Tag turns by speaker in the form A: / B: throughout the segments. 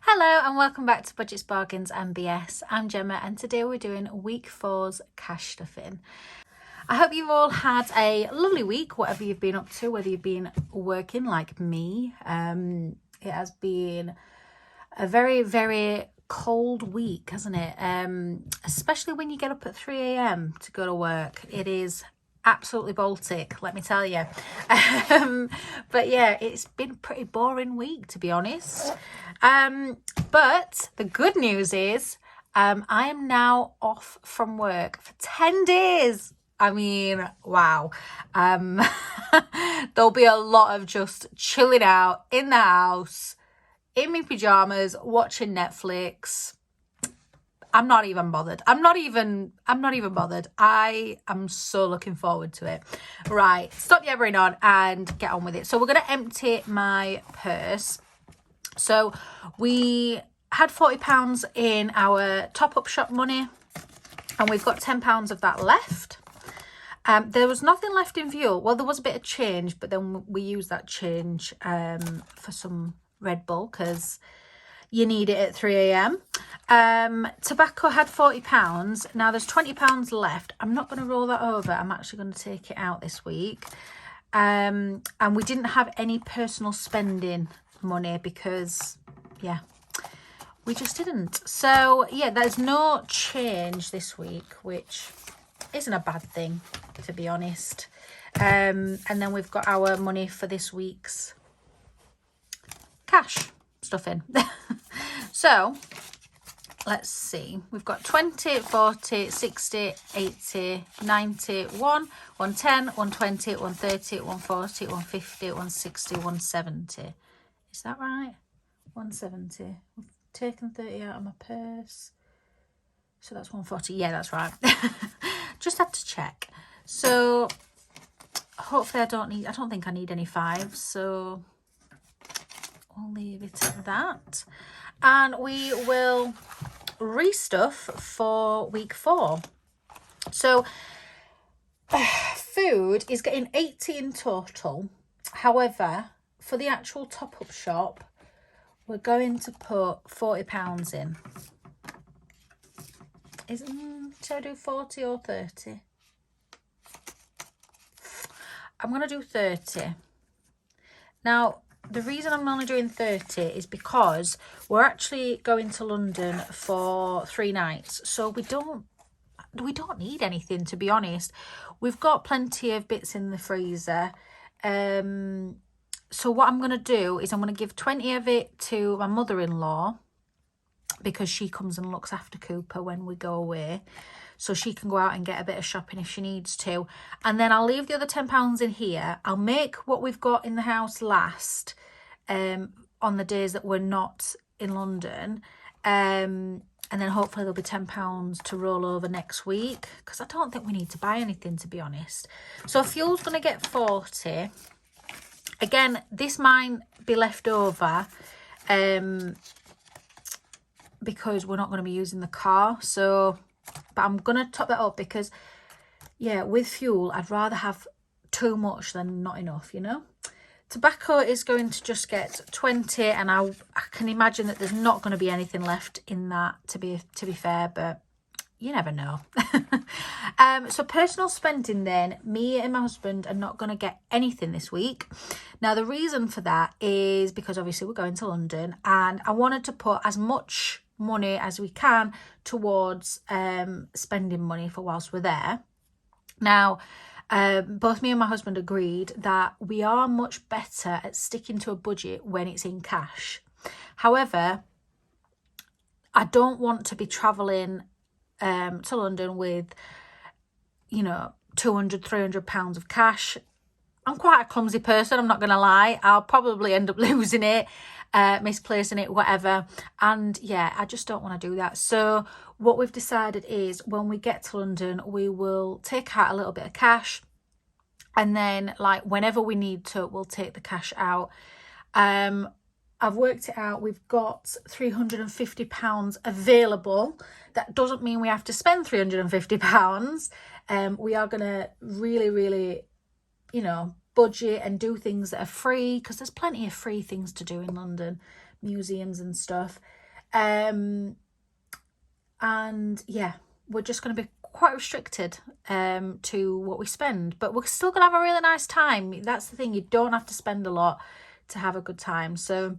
A: Hello and welcome back to Budgets, Bargains and BS. I'm Gemma and today we're doing week 4's cash stuffing. I hope you've all had a lovely week, whatever you've been up to, whether you've been working like me. It has been a very, very cold week, hasn't it? Especially when you get up at 3 a.m. to go to work. It is absolutely Baltic, let me tell you. But yeah, it's been a pretty boring week, to be honest. But the good news is I am now off from work for 10 days. I mean, wow. There'll be a lot of just chilling out in the house, in my pajamas, watching Netflix. I'm not even bothered. I'm not even bothered. I am so looking forward to it. Right, stop yabbering on and get on with it. So we're going to empty my purse. So we had £40 in our top-up shop money and we've got £10 of that left. There was nothing left in fuel. Well, there was a bit of change, but then we used that change for some Red Bull because you need it at 3 a.m. Tobacco had £40. Now there's £20 left. I'm not going to roll that over. I'm actually going to take it out this week. And we didn't have any personal spending money because, yeah, we just didn't. So, yeah, there's no change this week, which isn't a bad thing, to be honest. And then we've got our money for this week's cash stuffing. So let's see, we've got 20, 40, 60, 80, 90, 110, 120, 130, 140, 150, 160, 170. Is that right? 170. We've taken 30 out of my purse, so that's 140. Yeah, that's right. Just had to check. So hopefully I don't think I need any fives, so I'll leave it at that. And we will restuff for week 4. So food is getting 80 in total. However, for the actual top-up shop, we're going to put £40 in. Should I do 40 or 30? I'm going to do 30. Now, the reason I'm only doing 30 is because we're actually going to London for 3 nights. So we don't need anything, to be honest. We've got plenty of bits in the freezer. So what I'm going to do is I'm going to give 20 of it to my mother-in-law because she comes and looks after Cooper when we go away. So she can go out and get a bit of shopping if she needs to. And then I'll leave the other £10 in here. I'll make what we've got in the house last on the days that we're not in London. And then hopefully there'll be £10 to roll over next week because I don't think we need to buy anything, to be honest. So fuel's going to get 40. Again, this might be left over because we're not going to be using the car. So, but I'm going to top that up because, yeah, with fuel, I'd rather have too much than not enough, you know. Tobacco is going to just get 20, and I can imagine that there's not going to be anything left in that, to be fair, but you never know. So personal spending then, me and my husband are not going to get anything this week. Now, the reason for that is because obviously we're going to London and I wanted to put as much money as we can towards spending money for whilst we're there. Now, both me and my husband agreed that we are much better at sticking to a budget when it's in cash. However, I don't want to be travelling to London with, you know, £200-300 of cash. I'm quite a clumsy person, I'm not going to lie. I'll probably end up losing it, misplacing it, whatever. And yeah, I just don't want to do that. So what we've decided is when we get to London, we will take out a little bit of cash. And then, like, whenever we need to, we'll take the cash out. I've worked it out. We've got £350 available. That doesn't mean we have to spend £350. We are going to really, you know, budget and do things that are free, because there's plenty of free things to do in London, museums and stuff. And yeah, we're just going to be quite restricted to what we spend, but we're still going to have a really nice time. That's the thing, you don't have to spend a lot to have a good time. So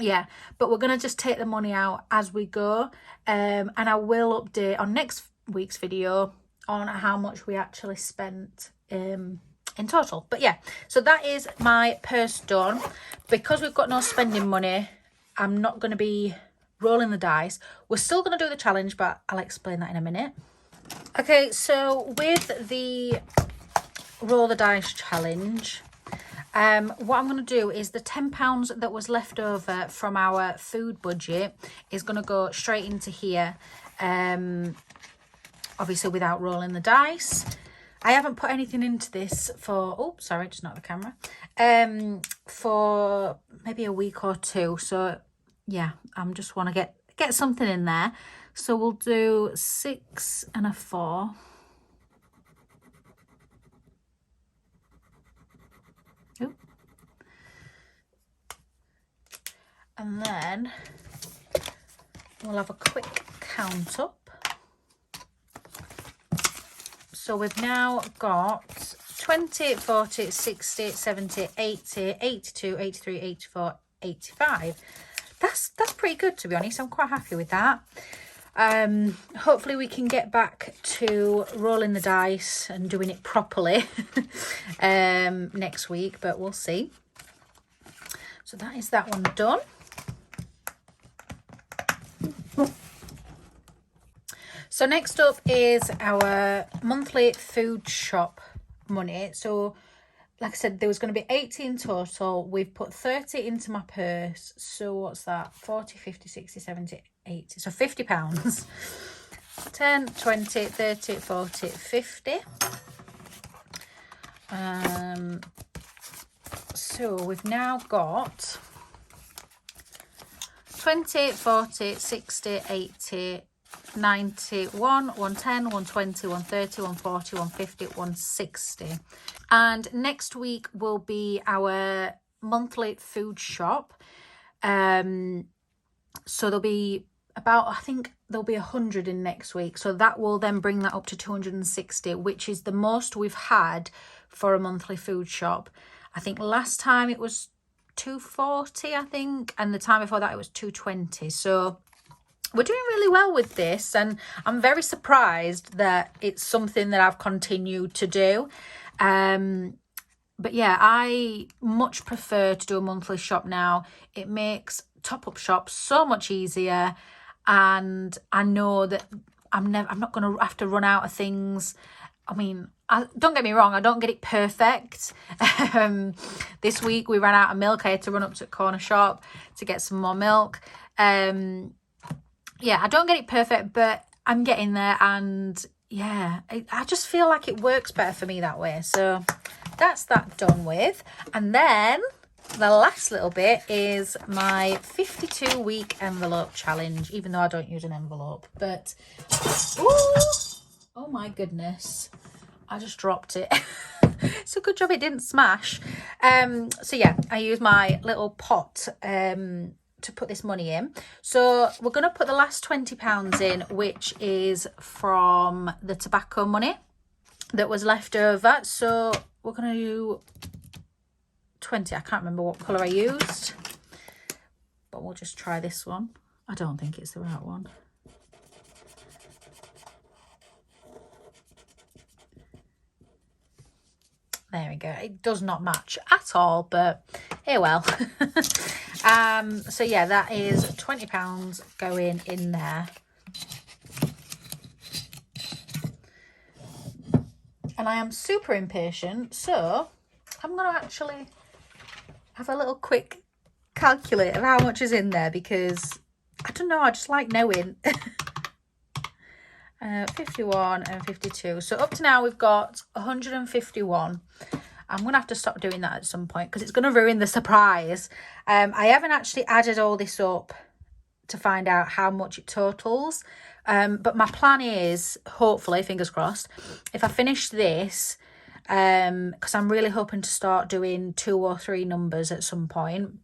A: yeah, but we're going to just take the money out as we go, and I will update on next week's video on how much we actually spent in total. But yeah, so that is my purse done. Because we've got no spending money, I'm not going to be rolling the dice. We're still going to do the challenge, but I'll explain that in a minute. Okay, so with the roll the dice challenge, what I'm going to do is the £10 that was left over from our food budget is going to go straight into here, obviously without rolling the dice. I haven't put anything into this for, oh, sorry, just not the camera, for maybe a week or two. So yeah, I'm just want to get something in there. So we'll do 6 and a 4. Ooh. And then we'll have a quick count up. So we've now got 20, 40, 60, 70, 80, 82, 83, 84, 85. That's pretty good, to be honest. I'm quite happy with that. Hopefully we can get back to rolling the dice and doing it properly next week, but we'll see. So that is that one done. So next up is our monthly food shop money. So like I said, there was going to be 80 in total. We've put 30 into my purse. So what's that? 40, 50, 60, 70, 80. So £50. 10, 20, 30, 40, 50. So we've now got 20, 40, 60, 80, 91, 110, 120, 130, 140, 150, 160. And next week will be our monthly food shop. So there'll be about, I think there'll be 100 in next week. So that will then bring that up to 260, which is the most we've had for a monthly food shop. I think last time it was 240, I think, and the time before that it was 220. So we're doing really well with this, and I'm very surprised that it's something that I've continued to do. But yeah, I much prefer to do a monthly shop now. It makes top-up shops so much easier, and I know that I'm not going to have to run out of things. I mean, don't get me wrong, I don't get it perfect. This week we ran out of milk. I had to run up to the corner shop to get some more milk. Yeah, I don't get it perfect, but I'm getting there, and yeah, I just feel like it works better for me that way. So that's that done with. And then the last little bit is my 52-week envelope challenge, even though I don't use an envelope. But, ooh, oh my goodness, I just dropped it. It's a good job it didn't smash. So yeah, I use my little pot to put this money in. So we're going to put the last £20 in, which is from the tobacco money that was left over. So we're going to do 20. I can't remember what colour I used, but we'll just try this one. I don't think it's the right one. There we go. It does not match at all, but here, well. So yeah, that is £20 going in there. And I am super impatient, so I'm going to actually have a little quick calculate of how much is in there, because I don't know, I just like knowing. 51 and 52. So up to now we've got 151. I'm going to have to stop doing that at some point because it's going to ruin the surprise. I haven't actually added all this up to find out how much it totals. But my plan is, hopefully, fingers crossed, if I finish this, because I'm really hoping to start doing 2 or 3 numbers at some point.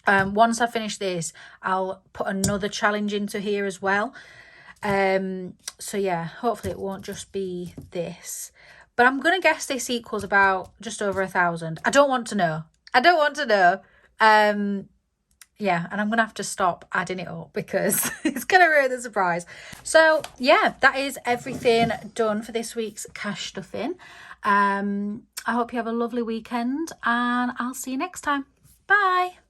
A: Once I finish this, I'll put another challenge into here as well. So yeah, hopefully it won't just be this. But I'm going to guess this equals about just over 1,000. I don't want to know. Yeah, and I'm going to have to stop adding it up because it's going to ruin the surprise. So yeah, that is everything done for this week's cash stuffing. I hope you have a lovely weekend and I'll see you next time. Bye.